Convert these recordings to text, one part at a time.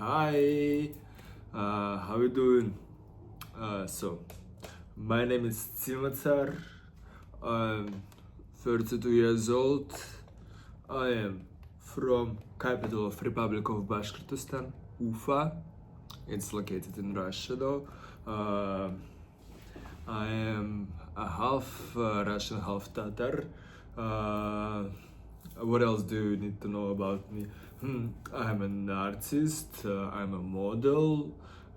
Hi, how you doing? My name is Timotar. I'm 32 years old. I am from capital of Republic of Bashkortostan, Ufa. It's located in Russia, though. I am a half Russian, half Tatar. Uh, what else do you need to know about me? I'm an artist, I'm a model.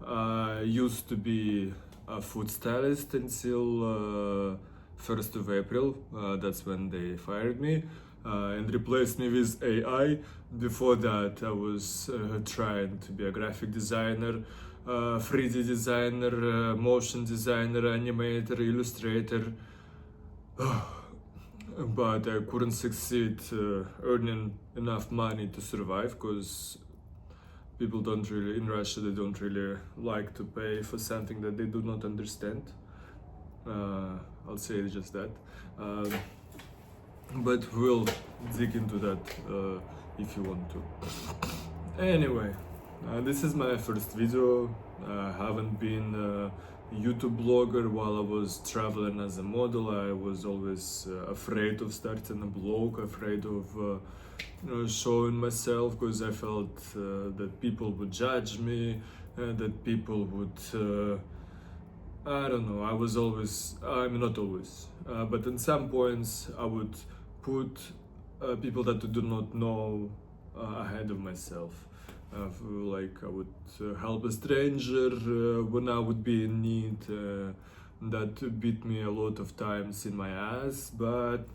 I used to be a food stylist until 1st of April. That's when they fired me and replaced me with AI. Before that, I was trying to be a graphic designer, 3D designer, motion designer, animator, illustrator. But I couldn't succeed earning enough money to survive because people don't really, in Russia, they don't really like to pay for something that they do not understand. I'll say it just that. But we'll dig into that if you want to. Anyway, this is my first video. I haven't been a YouTube blogger while I was traveling as a model. I was always afraid of starting a blog, afraid of showing myself because I felt that people would judge me, that people would I don't know, not always, but in some points I would put people that do not know ahead of myself. Like I would help a stranger when I would be in need. That beat me a lot of times in my ass, but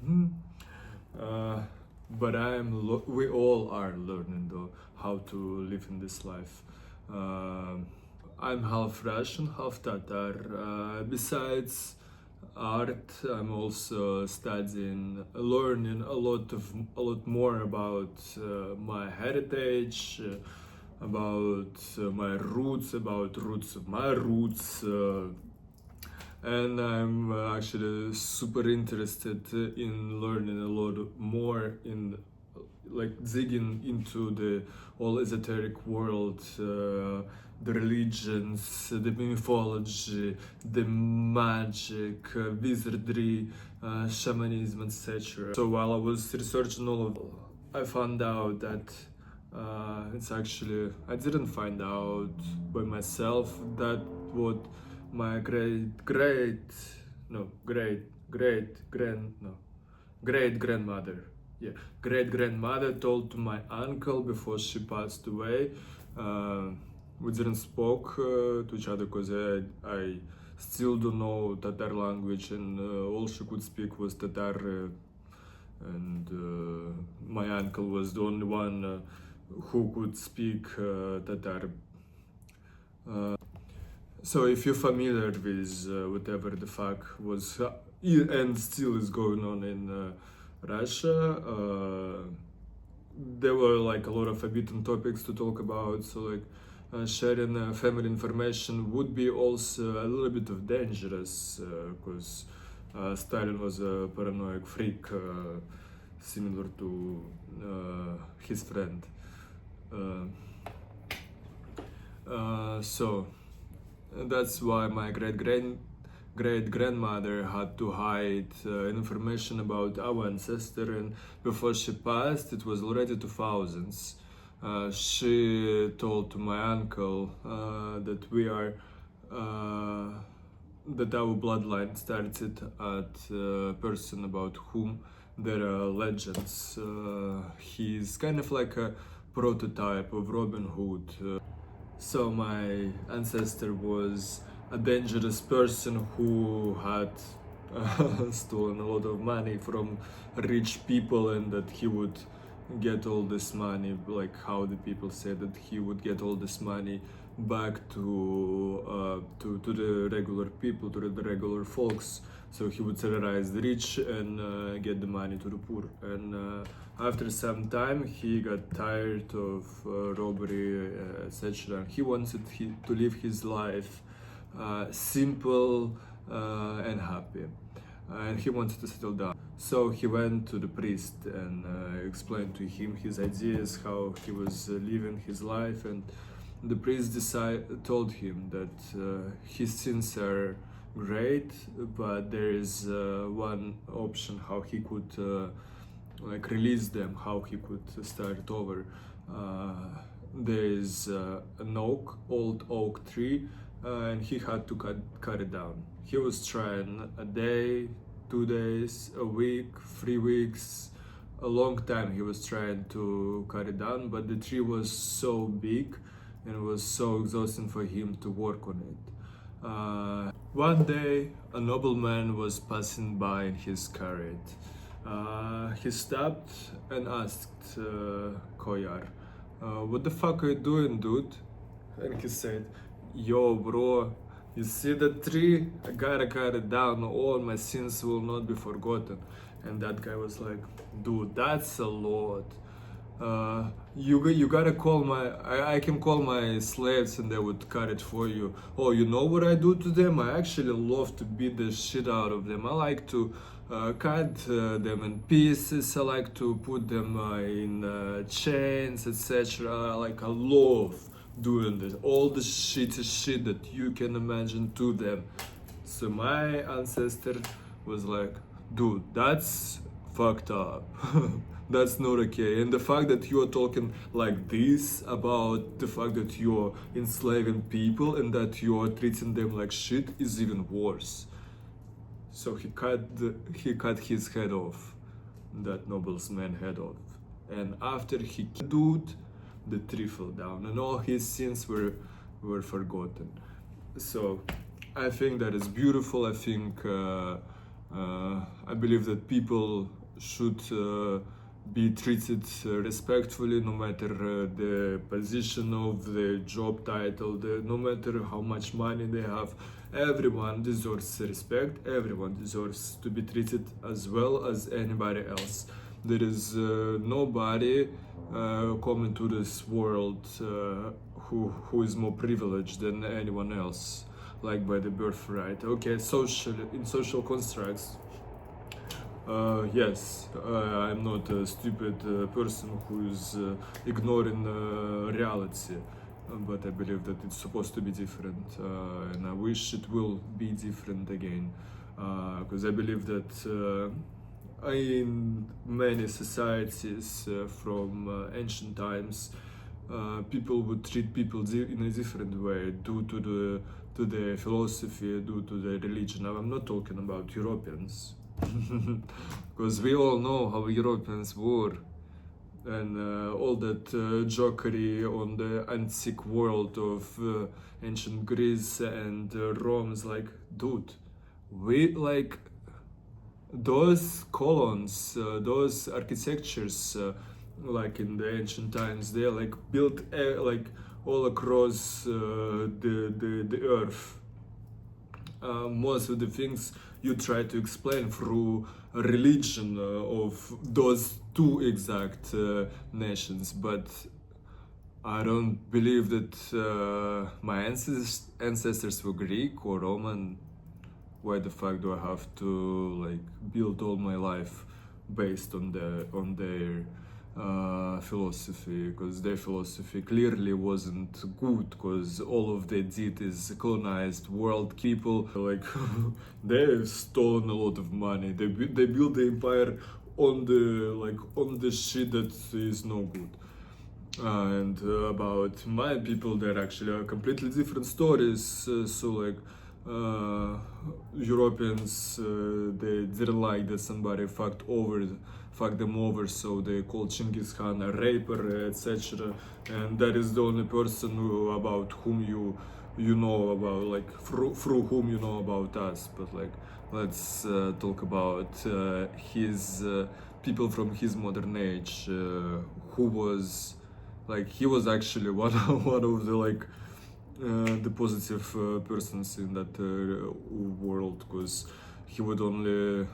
we all are learning though how to live in this life. I'm half Russian, half Tatar. Besides art, I'm also learning a lot more about my heritage, about my roots, about roots of my roots. And I'm actually super interested in learning a lot more in like digging into the whole esoteric world, the religions, the mythology, the magic, wizardry, shamanism, etc. So while I was researching all of it, I found out that I didn't find out by myself that what my great grandmother, great grandmother told to my uncle before she passed away. We didn't spoke to each other because I still don't know Tatar language, and all she could speak was Tatar. And my uncle was the only one who could speak Tatar. So if you're familiar with whatever the fuck was and still is going on in Russia, there were like a lot of forbidden topics to talk about. So like sharing family information would be also a little bit of dangerous because Stalin was a paranoid freak, similar to his friend. So that's why my great grandmother had to hide information about our ancestor, and before she passed, it was already 2000s. She told to my uncle that that our bloodline started at a person about whom there are legends. He's kind of like a prototype of Robin Hood. So my ancestor was a dangerous person who had stolen a lot of money from rich people, and that he would get all this money, like how the people say that he would get all this money back to the regular people, to the regular folks. So he would terrorize the rich and get the money to the poor. And after some time, he got tired of robbery, etc. He wanted to live his life simple and happy, and he wanted to settle down. So he went to the priest and explained to him his ideas, how he was living his life, and the priest told him that his sins are great, but there is one option how he could like release them, how he could start over. There is an old oak tree, and he had to cut it down. He was trying a day, 2 days, a week, 3 weeks, a long time he was trying to cut it down, but the tree was so big and it was so exhausting for him to work on it. One day, a nobleman was passing by in his chariot. He stopped and asked Koyar, "What the fuck are you doing, dude?" And he said, "Yo, bro, you see that tree? I gotta cut it down. All my sins will not be forgotten." And that guy was like, "Dude, that's a lot. You gotta call I can call my slaves and they would cut it for you. Oh, you know what I do to them? I actually love to beat the shit out of them. I like to cut them in pieces. I like to put them in chains, etc. Like I love doing this. All the shitty shit that you can imagine to them." So my ancestor was like, "Dude, that's fucked up." That's not okay. And the fact that you are talking like this about the fact that you're enslaving people and that you are treating them like shit is even worse. So he cut his head off, that nobleman's head off. And after he killed dude, the tree fell down and all his sins were forgotten. So I think that is beautiful. I think I believe that people should be treated respectfully, no matter the position of the job title, no matter how much money they have. Everyone deserves respect. Everyone deserves to be treated as well as anybody else. There is nobody coming to this world who is more privileged than anyone else, like by the birthright. Okay, in social constructs, yes, I'm not a stupid person who is ignoring reality, but I believe that it's supposed to be different, and I wish it will be different again, because I believe that in many societies from ancient times, people would treat people in a different way due to the philosophy, due to the religion. Now, I'm not talking about Europeans, because we all know how Europeans were, and all that jokery on the antique world of ancient Greece and Rome is like, dude, we like those columns, those architectures, like in the ancient times, they're like built like all across the earth. Most of the things you try to explain through a religion of those two exact nations, but I don't believe that my ancestors were Greek or Roman. Why the fuck do I have to like build all my life based on their philosophy? Because their philosophy clearly wasn't good, because all of they did is colonized world people. Like they've stolen a lot of money. They built the empire on the shit that is no good. And about my people, they're actually completely different stories. So like Europeans, they didn't like that somebody fucked them over, so they called Genghis Khan a raper, etc. And that is the only person about whom you know about, like through whom you know about us. But like, let's talk about his people from his modern age, who was like, he was actually one of the like the positive persons in that world, because he would only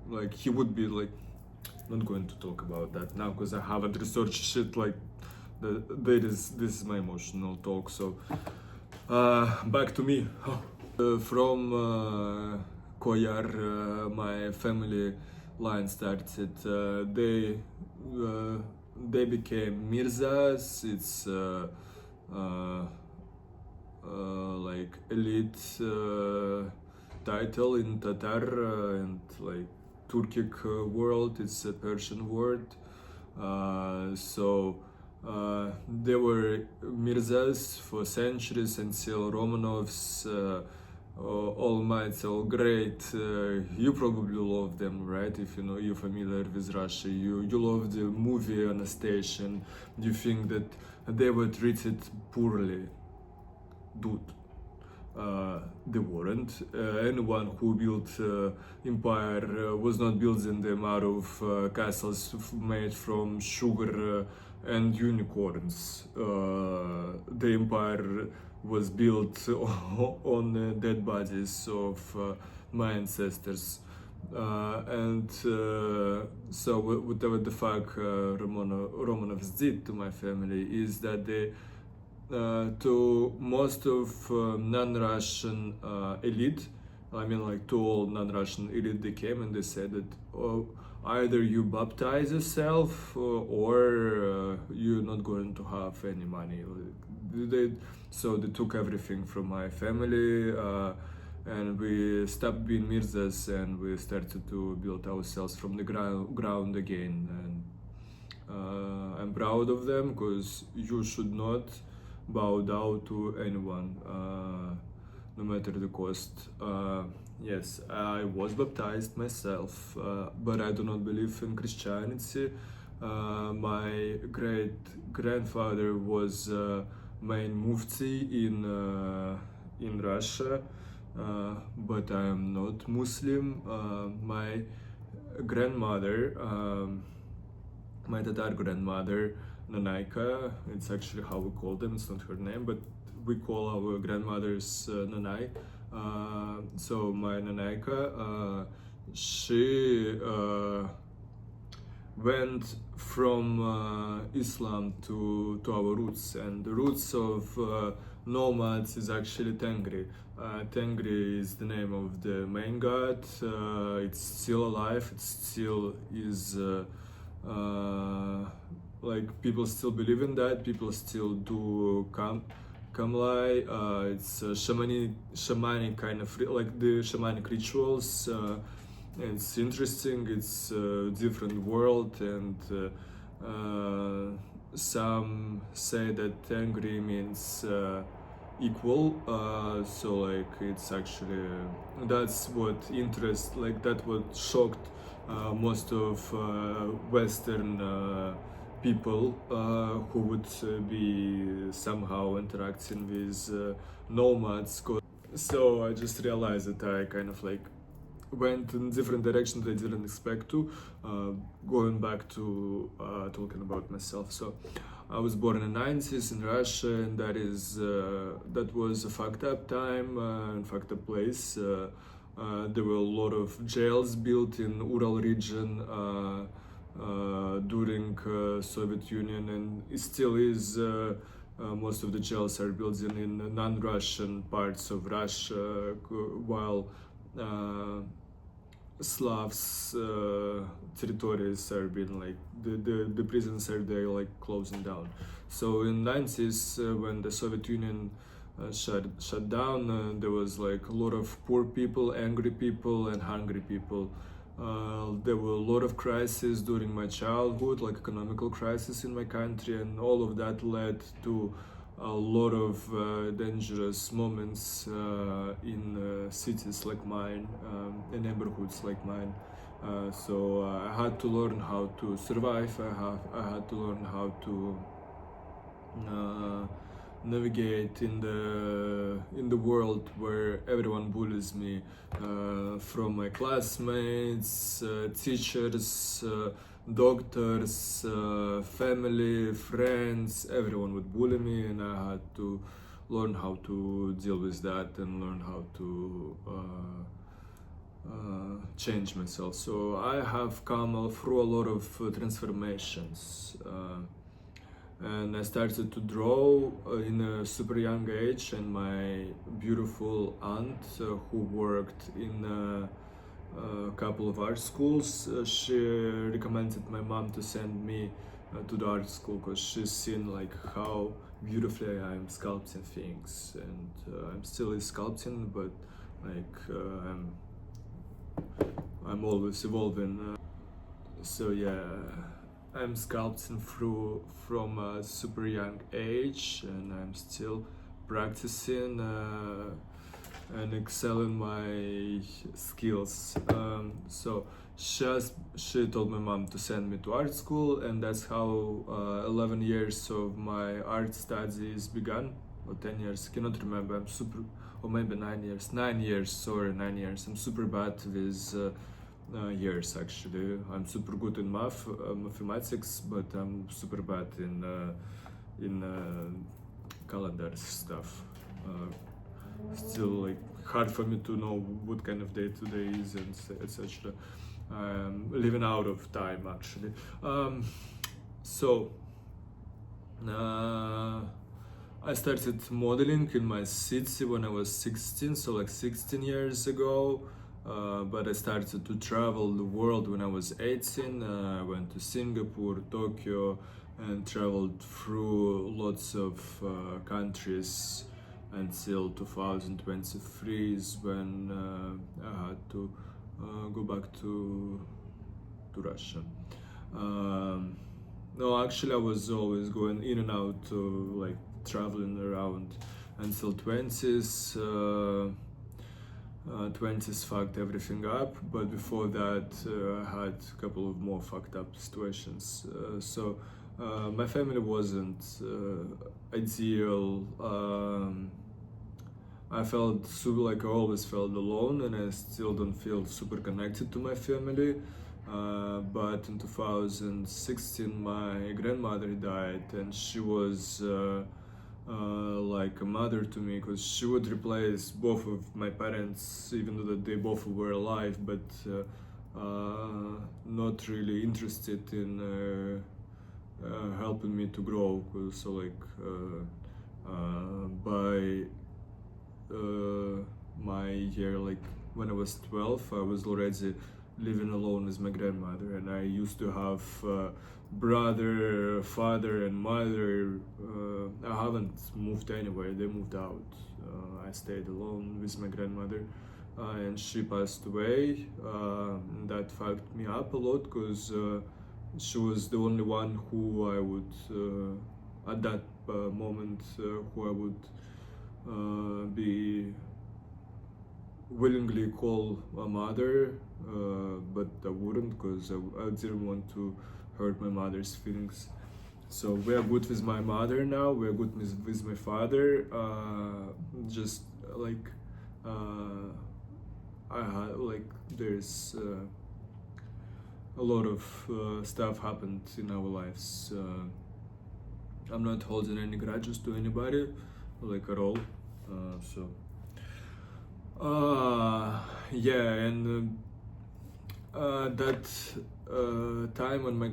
like, he would be like, not going to talk about that now because I haven't researched shit like this is my emotional talk. So back to me. From Koyar, my family line started. They became Mirzas. It's elite title in Tatar and like Turkic world. It's a Persian word. They were Mirzas for centuries until Romanovs, all might, all great. You probably love them, right? If you know, you're familiar with Russia. You love the movie Anastasia, and you think that they were treated poorly. Dude, they weren't. Anyone who built empire was not building them out of castles made from sugar and unicorns. The empire was built on dead bodies of my ancestors. So whatever the fuck Romanovs did to my family is that they to most of non-Russian elite, I mean like to all non-Russian elite, they came and they said that either you baptize yourself or you're not going to have any money. So they took everything from my family and we stopped being Mirzas and we started to build ourselves from the ground again. And I'm proud of them because you should not bow down to anyone, no matter the cost. Yes, I was baptized myself, but I do not believe in Christianity. My great grandfather was main mufti in Russia, but I am not Muslim. My grandmother, my Tatar grandmother, Nanaika, it's actually how we call them, it's not her name, but we call our grandmothers Nanai. So my Nanaika, she went from Islam to our roots, and the roots of nomads is actually Tengri. Tengri is the name of the main god. It's still alive, it still is like people still believe in that, people still do Kamlai. It's shamanic kind of like the shamanic rituals. It's interesting, it's a different world, and some say that Tengri means equal, so like it's actually that's what shocked most of Western people who would be somehow interacting with nomads. So I just realized that I kind of like went in different directions that I didn't expect to. Going back to talking about myself, so I was born in the 90s in Russia, and that was a fucked up time and fucked up place. There were a lot of jails built in Ural region during Soviet Union, and it still is. Most of the jails are built in non-Russian parts of Russia, while Slavs territories are being like the prisons are there like closing down. So in 90s when the Soviet Union shut down, there was like a lot of poor people, angry people, and hungry people. There were a lot of crises during my childhood, like economical crisis in my country, and all of that led to a lot of dangerous moments in cities like mine, in neighborhoods like mine. So I had to learn how to survive. I had to learn how to navigate in the world where everyone bullies me, from my classmates, teachers, doctors, family, friends. Everyone would bully me, and I had to learn how to deal with that and learn how to change myself. So I have come through a lot of transformations. And I started to draw in a super young age, and my beautiful aunt who worked in a couple of art schools, she recommended my mom to send me to the art school because she's seen like how beautifully I'm sculpting things, and I'm still sculpting, but like I'm always evolving. So yeah, I'm sculpting from a super young age, and I'm still practicing and excelling my skills. So she told my mom to send me to art school, and that's how 11 years of my art studies began, or 10 years. I cannot remember. I'm super, or maybe 9 years. 9 years. Sorry, 9 years. I'm super bad with. Years actually. I'm super good in mathematics, but I'm super bad in calendar stuff. Still like hard for me to know what kind of day today is and etc. Living out of time actually. So I started modeling in my city when I was 16, so like 16 years ago. But I started to travel the world when I was 18. I went to Singapore, Tokyo, and traveled through lots of countries until 2023 is when I had to go back to Russia. No, actually, I was always going in and out, like traveling around until 20s. 20s fucked everything up, but before that I had a couple of more fucked up situations. My family wasn't ideal. I felt super, like I always felt alone, and I still don't feel super connected to my family. But in 2016, my grandmother died, and she was like a mother to me, because she would replace both of my parents, even though that they both were alive, but not really interested in helping me to grow. So like by my year, like when I was 12, I was already living alone with my grandmother, and I used to have brother, father, and mother. I haven't moved anywhere; they moved out. I stayed alone with my grandmother, and she passed away. That fucked me up a lot because she was the only one who I would, at that moment, who I would be willingly call a mother, but I wouldn't, because I didn't want to hurt my mother's feelings. So we are good with my mother now. We are good with my father. Just like I had like there's a lot of stuff happened in our lives. I'm not holding any grudges to anybody, like at all. So. Yeah, and that time when my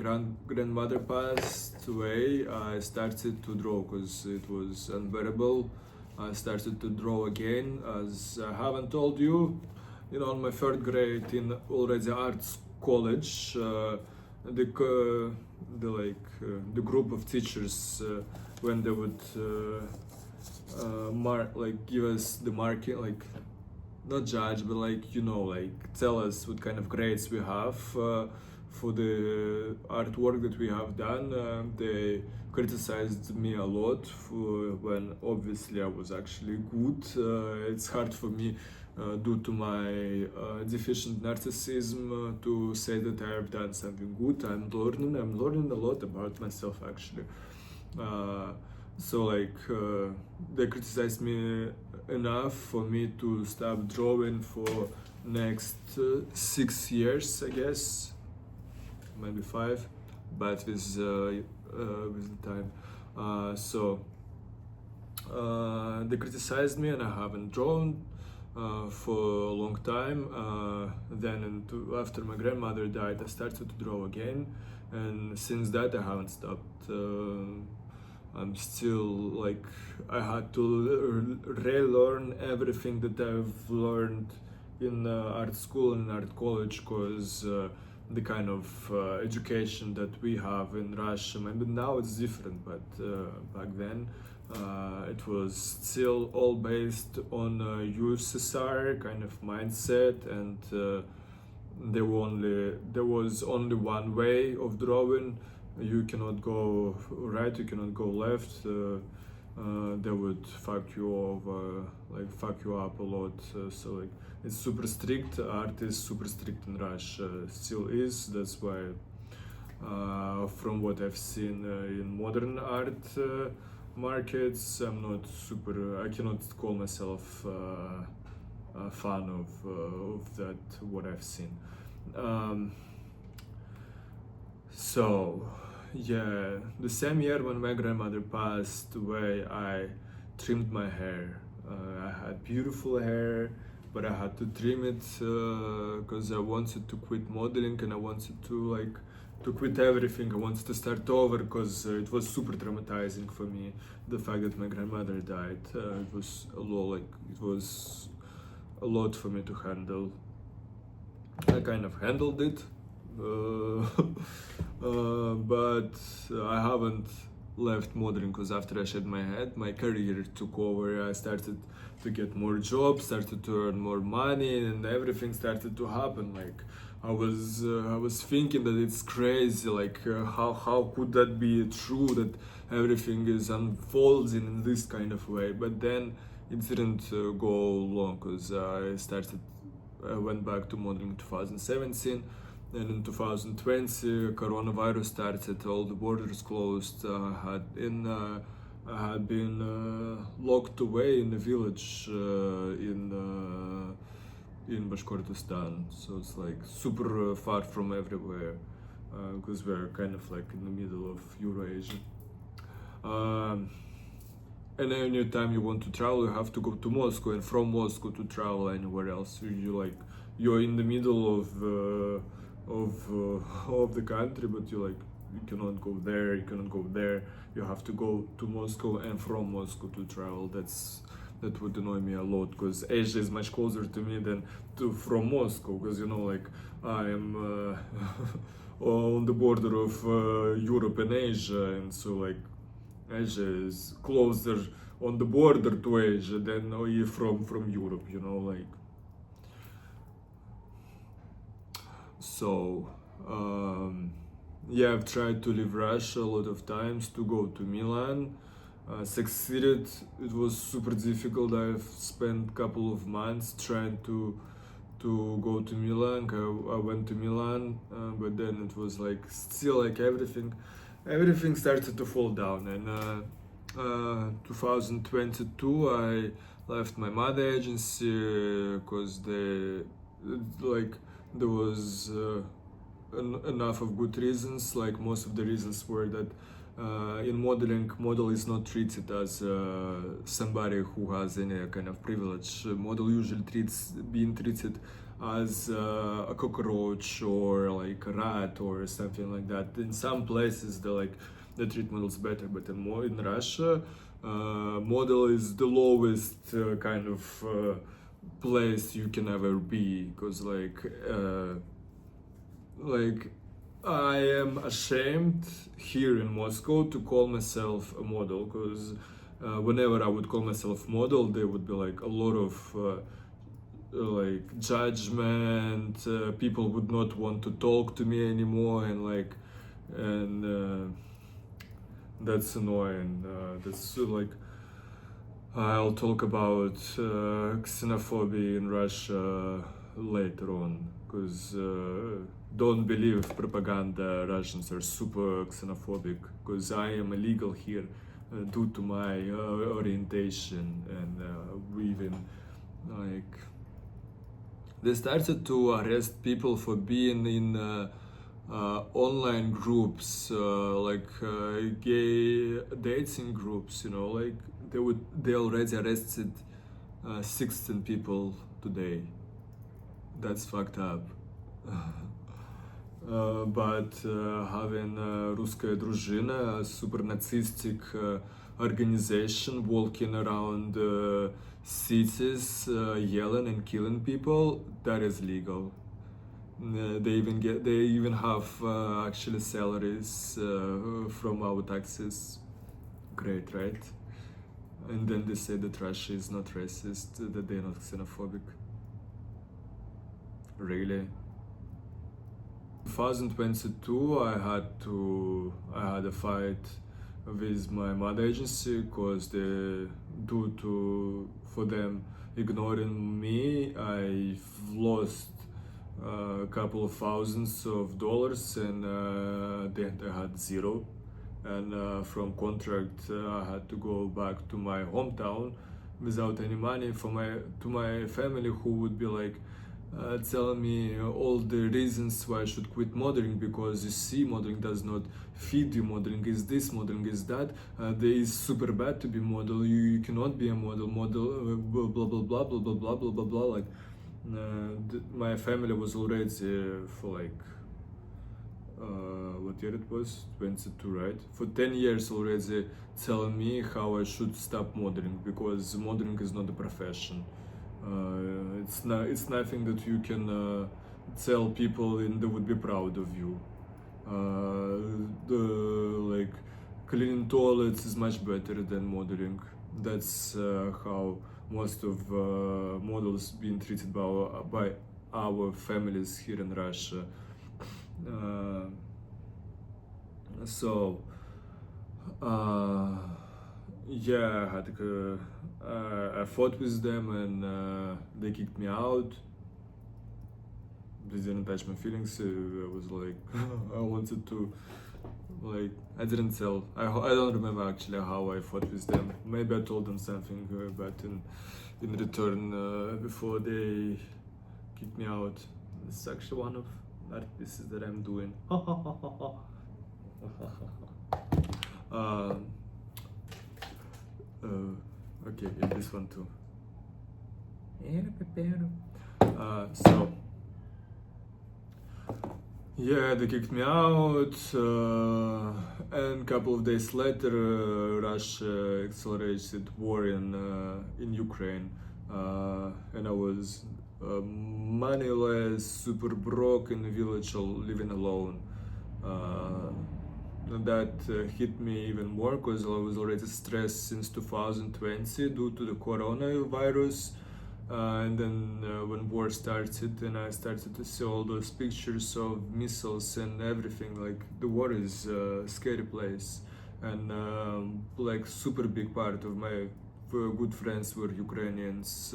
grandmother passed away, I started to draw because it was unbearable. I started to draw again, as I haven't told you. You know, in my third grade in already arts college, the group of teachers when they would give us the marking, like not judge, but like, you know, like tell us what kind of grades we have for the artwork that we have done. They criticized me a lot when obviously I was actually good. It's hard for me due to my deficient narcissism to say that I have done something good. I'm learning a lot about myself actually. So like they criticized me enough for me to stop drawing for next 6 years, I guess, maybe 5, but with the time. They criticized me, and I haven't drawn for a long time. Then after my grandmother died, I started to draw again, and since that I haven't stopped. I'm still like, I had to relearn everything that I've learned in art school and art college, because the kind of education that we have in Russia. Maybe now it's different, but back then it was still all based on USSR kind of mindset, and there was only one way of drawing. You cannot go right, you cannot go left. They would fuck you over, like fuck you up a lot. So like it's super strict. Art is super strict in Russia, still is. That's why, from what I've seen in modern art markets, I'm not super. I cannot call myself a fan of that. What I've seen. So, yeah, the same year when my grandmother passed away, I trimmed my hair. I had beautiful hair, but I had to trim it because I wanted to quit modeling, and I wanted to quit everything. I wanted to start over because it was super traumatizing for me. The fact that my grandmother died, it was a lot for me to handle. I kind of handled it. But I haven't left modeling because after I shed my head, my career took over. I started to get more jobs, started to earn more money, and everything started to happen. Like I was thinking that it's crazy. Like how could that be true, that everything is unfolding in this kind of way? But then it didn't go long because I went back to modeling in 2017. And in 2020, coronavirus started, all the borders closed. I had been locked away in a village in Bashkortostan. So it's like super far from everywhere because we're kind of like in the middle of Eurasia. And any time you want to travel, you have to go to Moscow, and from Moscow to travel anywhere else, you're in the middle of the country, but you cannot go there, you cannot go there. You have to go to Moscow, and from Moscow to travel. That would annoy me a lot because Asia is much closer to me than from Moscow, because I am on the border of Europe and Asia, and so like Asia is closer on the border to Asia than from Europe, like. So, yeah, I've tried to leave Russia a lot of times to go to Milan. Succeeded. It was super difficult. I've spent a couple of months trying to go to Milan. I went to Milan, but then it was like still like everything started to fall down. And 2022, I left my model agency because there was enough of good reasons. Like most of the reasons were that in modeling, model is not treated as somebody who has any kind of privilege. Model usually being treated as a cockroach or like a rat or something like that. In some places they treat models better, but in Russia, model is the lowest kind of place you can ever be, because I am ashamed here in Moscow to call myself a model, because whenever I would call myself model, there would be like a lot of judgment. People would not want to talk to me anymore, and that's annoying. That's I'll talk about xenophobia in Russia later on, because don't believe propaganda. Russians are super xenophobic, because I am illegal here due to my orientation, and we even they started to arrest people for being in online groups, gay dating groups, they already arrested 16 people today. That's fucked up. But having Ruskaya Druzhina, a super Nazistic organization walking around cities yelling and killing people, that is legal. They even have actually salaries from our taxes. Great, right? And then they say that Russia is not racist, that they're not xenophobic. Really? 2022, I had a fight with my mother agency because due to for them ignoring me, I've lost a couple of thousands of dollars, and then I had zero. And from contract, I had to go back to my hometown without any money to my family, who would be like telling me all the reasons why I should quit modeling, because you see, modeling does not feed you, modeling is this, modeling is that, there is super bad to be model, you cannot be a model, blah blah blah blah blah blah blah blah blah blah. Like my family was already for like what year it was, 22, right, for 10 years already telling me how I should stop modeling, because modeling is not a profession. It's nothing that you can tell people and they would be proud of you. Like cleaning toilets is much better than modeling. That's how most of models being treated by our families here in Russia. So yeah, I fought with them, and they kicked me out. They didn't touch my feelings. I was like, I wanted to, like, I didn't tell. I don't remember actually how I fought with them. Maybe I told them something, but in return, before they kicked me out. This is actually one of art pieces that I'm doing. Okay, yeah, this one too. So yeah, they kicked me out, and a couple of days later, Russia accelerated war in Ukraine, and I was moneyless, super broke in a village, living alone. That hit me even more because I was already stressed since 2020 due to the coronavirus. And then when war started, and I started to see all those pictures of missiles and everything, like the war is a scary place. And like super big part of my good friends were Ukrainians.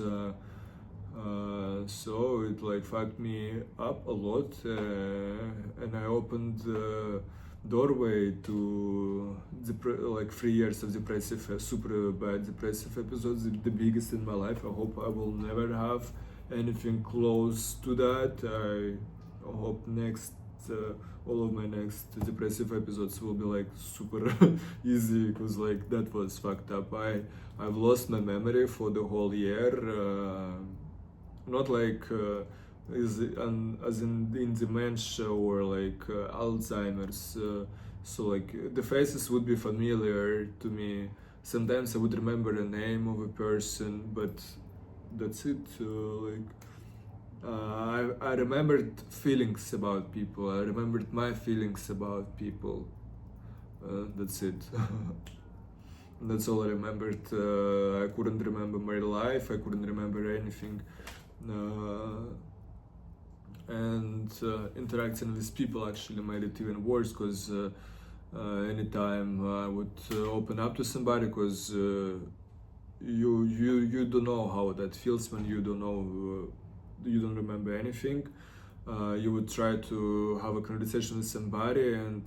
So it like fucked me up a lot, and I opened doorway to like 3 years of depressive, super bad depressive episodes, the biggest in my life. I hope I will never have anything close to that. I hope all of my next depressive episodes will be like super easy, because like that was fucked up. I've lost my memory for the whole year. Not like as in dementia or like Alzheimer's. So like the faces would be familiar to me. Sometimes I would remember the name of a person, but that's it. I remembered feelings about people. I remembered my feelings about people. That's it. That's all I remembered. I couldn't remember my life. I couldn't remember anything. And interacting with people actually made it even worse, because anytime I would open up to somebody, because you don't know how that feels when you don't know, you don't remember anything. You would try to have a conversation with somebody, and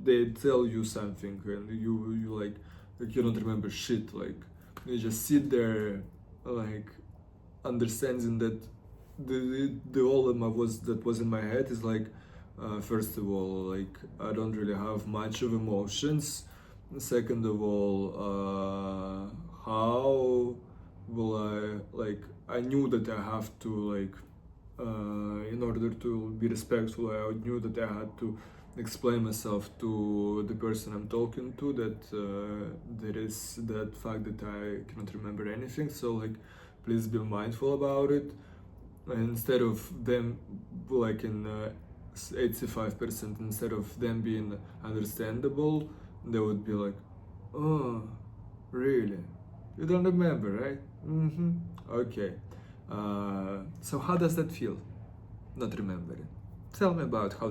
they tell you something, and you like you don't remember shit. Like you just sit there, like understanding that the all that was in my head is like, first of all, like I don't really have much of emotions. Second of all, how will I knew that I have to like, in order to be respectful, I knew that I had to explain myself to the person I'm talking to, that there is that fact that I cannot remember anything. So like, please be mindful about it. instead of them like in 85%, instead of them being understandable, they would be like, oh, really? You don't remember, right? Mm-hmm. Okay. So how does that feel? Not remembering. Tell me about how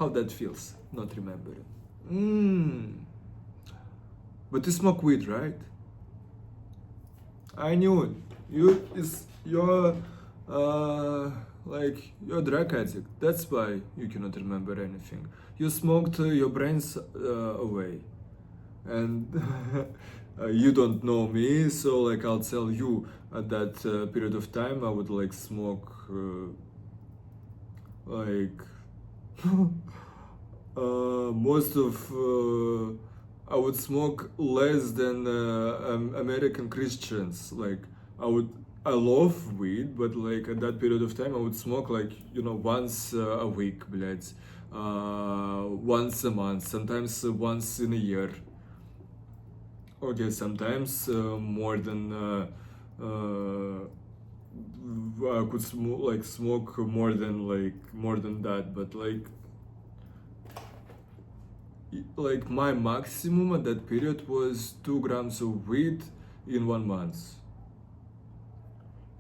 that feels. Not remembering. But you smoke weed, right? I knew it. You're like you're a drug addict. That's why you cannot remember anything. You smoked your brains away, and you don't know me, so like I'll tell you at that period of time I would like smoke like most of I would smoke less than American Christians. Like I love weed, but like at that period of time, I would smoke like once a week, блядь, once a month, sometimes once in a year. Okay, sometimes more than I could smoke more than that, but like my maximum at that period was 2 grams of weed in 1 month.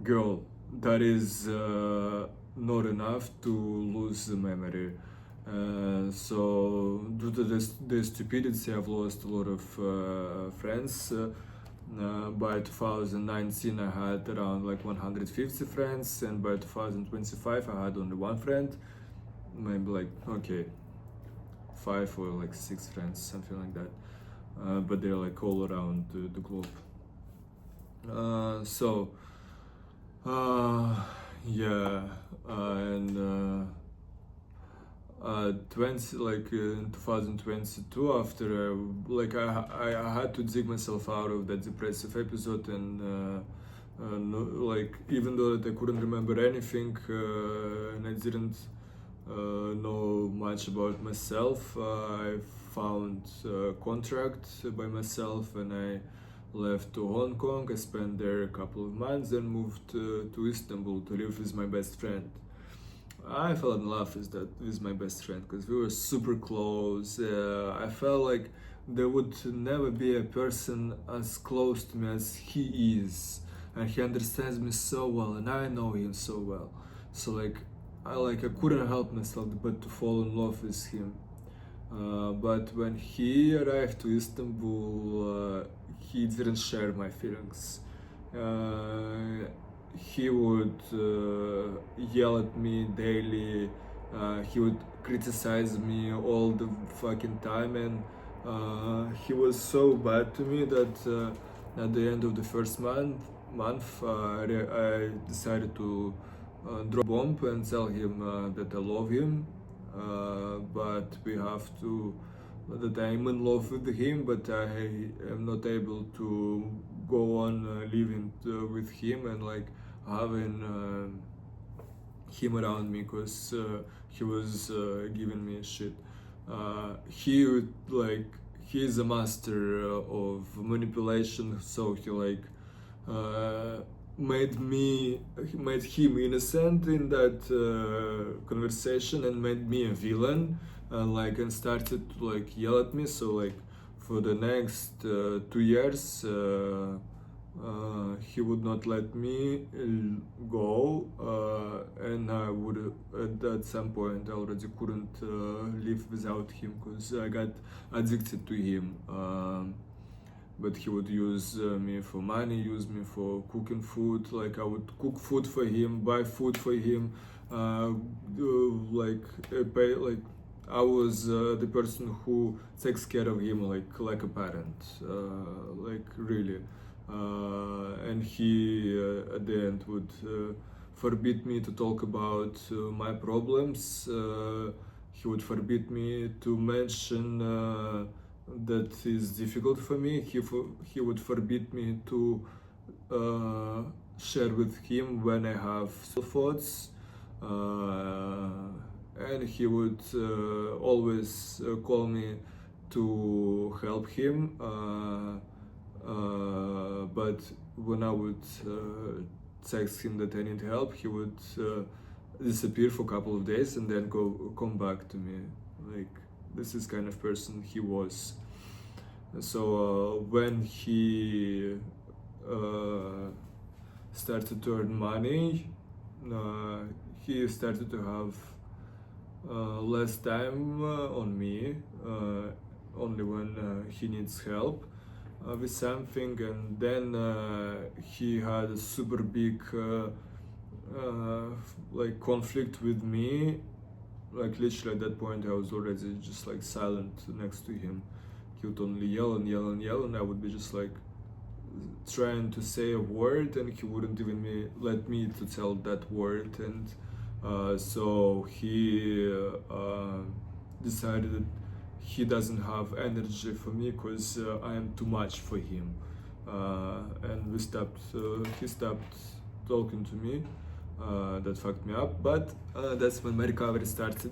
Girl, that is not enough to lose the memory. So due to the stupidity, I've lost a lot of friends. By 2019, I had around like 150 friends, and by 2025, I had only one friend. Maybe like, okay, 5 or like 6 friends, something like that. But they're like all around the globe. Yeah, and in 2022, after I had to dig myself out of that depressive episode, and like even though that I couldn't remember anything, and I didn't know much about myself, I found a contract by myself, and I left to Hong Kong. I spent there a couple of months, and moved to Istanbul to live with my best friend. I fell in love with my best friend because we were super close. I felt like there would never be a person as close to me as he is, and he understands me so well, and I know him so well. So I couldn't help myself but to fall in love with him. But when he arrived to Istanbul, he didn't share my feelings. He would yell at me daily. He would criticize me all the fucking time, and he was so bad to me that at the end of the first month, I decided to drop a bomb and tell him that I love him, but we have to that I'm in love with him, but I am not able to go on living with him and like having him around me, because he was giving me shit. He would he is a master of manipulation, so he made him innocent in that conversation, and made me a villain, and started to yell at me. So for the next 2 years, he would not let me go, and I would at some point I already couldn't live without him, because I got addicted to him. But he would use me for money, use me for cooking food. I would cook food for him, buy food for him, pay I was the person who takes care of him like a parent, really. And he at the end would forbid me to talk about my problems. He would forbid me to mention that is difficult for me. He would forbid me to share with him when I have thoughts, and he would always call me to help him. But when I would text him that I need help, he would disappear for a couple of days and then come back to me. Like, this is kind of person he was. So when he started to earn money, he started to have less time on me, only when he needs help with something, and then he had a super big like conflict with me. Like, literally at that point I was already just like silent next to him. He would only yell and yell and yell, and I would be just like trying to say a word, and he wouldn't even let me to tell that word. And so he decided that he doesn't have energy for me because I am too much for him, and he stopped talking to me. That fucked me up, but that's when my recovery started.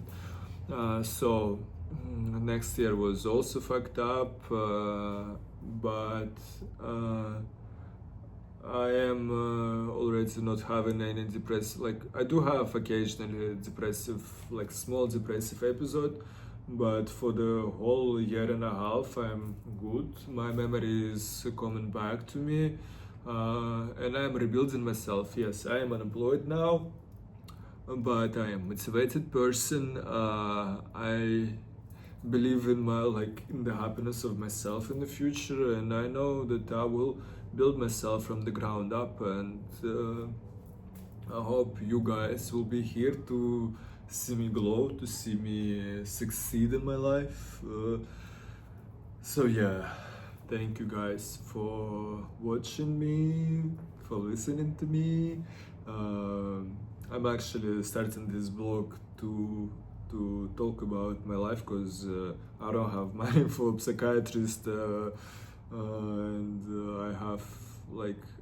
So next year was also fucked up, but I am already not having any depressive, like, I do have occasionally depressive, like small depressive episode, but for the whole year and a half I'm good. My memory is coming back to me, and I'm rebuilding myself. Yes, I am unemployed now, but I am a motivated person. I believe in in the happiness of myself in the future, and I know that I will build myself from the ground up, and I hope you guys will be here to see me glow, to see me succeed in my life. So yeah, thank you guys for watching me, for listening to me. I'm actually starting this blog to talk about my life, because I don't have money for a psychiatrist, and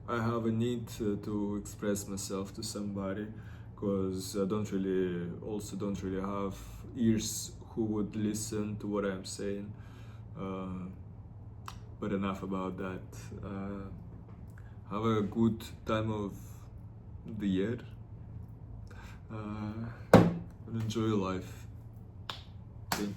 I have a need to express myself to somebody, because I don't really have ears who would listen to what I'm saying. But enough about that. Have a good time of the year. And enjoy your life. Thank you.